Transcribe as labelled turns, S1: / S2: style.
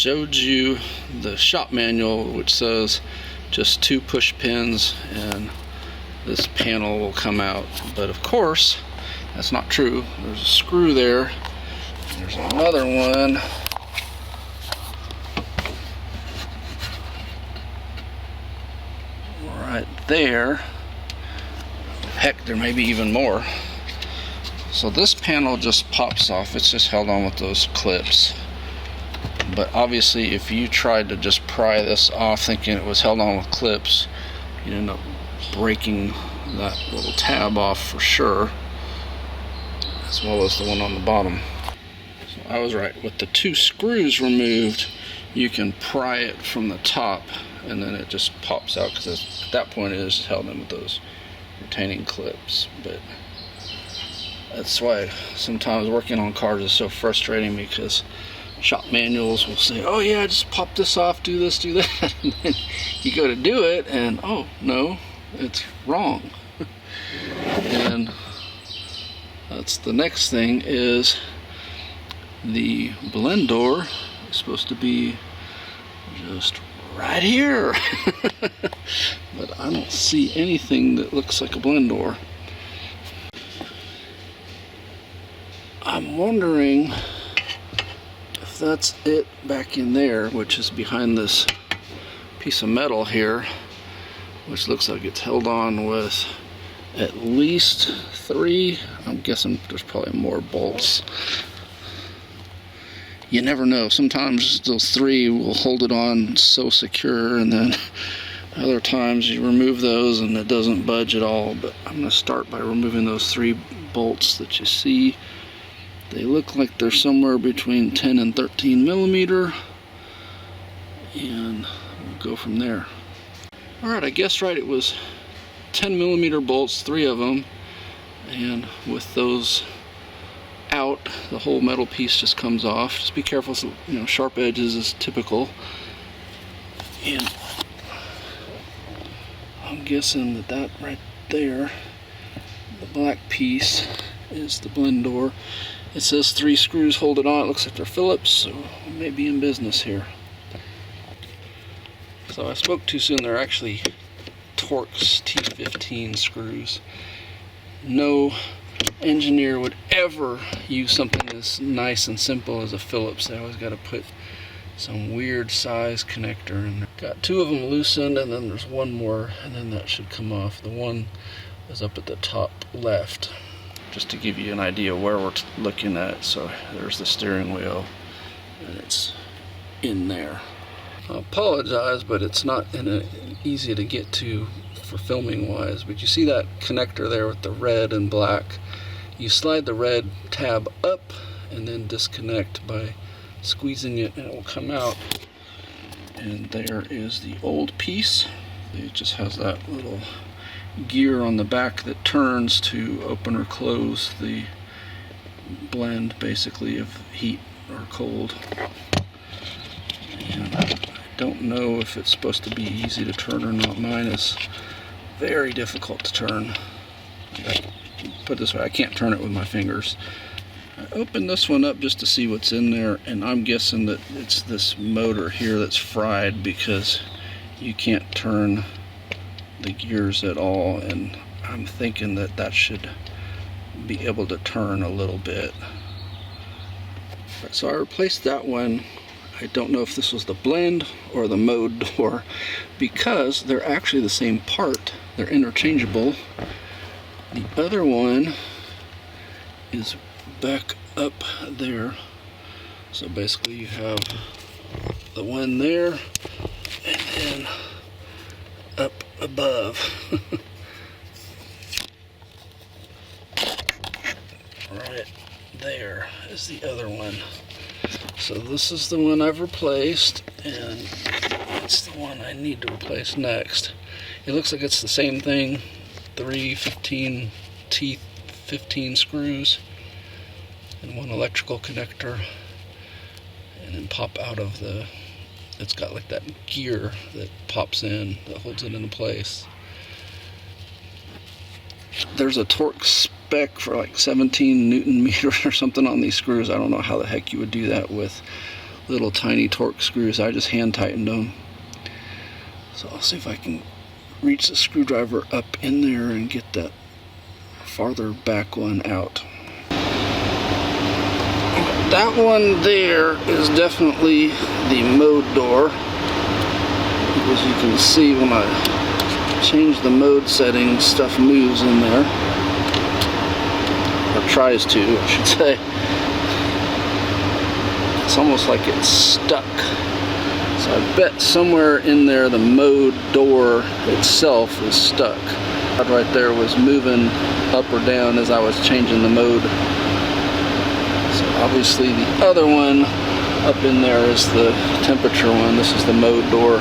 S1: showed you the shop manual, which says just 2 push pins and this panel will come out, but of course that's not true. There's a screw there. There's another one right there. Heck, there may be even more. So this panel just pops off. It's just held on with those clips. But obviously if you tried to just pry this off thinking it was held on with clips, you'd end up breaking that little tab off for sure, as well as the one on the bottom. So I was right. With the 2 screws removed, you can pry it from the top and then it just pops out, because at that point it is just held in with those retaining clips. But that's why sometimes working on cars is so frustrating, because shop manuals will say, oh yeah, just pop this off, do this, do that, and then you go to do it and oh no, it's wrong. And that's the next thing, is the blend door is supposed to be just right here. But I don't see anything that looks like a blend door. I'm wondering if that's it back in there, which is behind this piece of metal here, which looks like it's held on with at least 3. I'm guessing there's probably more bolts. You never know. Sometimes those 3 will hold it on so secure, and then other times you remove those and it doesn't budge at all. But I'm going to start by removing those 3 bolts that you see. They look like they're somewhere between 10 and 13 millimeter, and we'll go from there. Alright, I guessed right. It was 10 millimeter bolts, 3 of them, and with those out, the whole metal piece just comes off. Just be careful, so, sharp edges is typical. And I'm guessing that right there, the black piece, is the blend door. It says 3 screws hold it on. It looks like they're Phillips, so we may be in business here. So I spoke too soon. They're actually Torx T15 screws. No engineer would ever use something as nice and simple as a Phillips. They always got to put some weird size connector in there. Got 2 of them loosened, and then there's one more, and then that should come off. The one is up at the top left. Just to give you an idea where we're looking at. So there's the steering wheel, and it's in there. I apologize, but it's not easy to get to for filming wise. But you see that connector there with the red and black? You slide the red tab up and then disconnect by squeezing it, and it will come out. And there is the old piece. It just has that little gear on the back that turns to open or close the blend, basically, of heat or cold. And I don't know if it's supposed to be easy to turn or not. Mine is very difficult to turn. Put it this way, I can't turn it with my fingers. I opened this one up just to see what's in there, and I'm guessing that it's this motor here that's fried, because you can't turn the gears at all, and I'm thinking that that should be able to turn a little bit. So I replaced that one. I don't know if this was the blend or the mode door, because they're actually the same part. They're interchangeable. The other one is back up there. So basically you have the one there and then up above. Right there is the other one. So this is the one I've replaced, and it's the one I need to replace next. It looks like it's the same thing. 3 15 teeth, 15 screws, and one electrical connector, and then pop out of the, it's got like that gear that pops in that holds it into place. There's a torque spec for like 17 Newton meters or something on these screws. I don't know how the heck you would do that with little tiny torque screws. I just hand tightened them. So I'll see if I can reach the screwdriver up in there and get that farther back one out. That one there is definitely the mode door. As you can see, when I change the mode settings, stuff moves in there. Or tries to, I should say. It's almost like it's stuck. So I bet somewhere in there the mode door itself is stuck. That right there was moving up or down as I was changing the mode. So obviously the other one up in there is the temperature one. This is the mode door.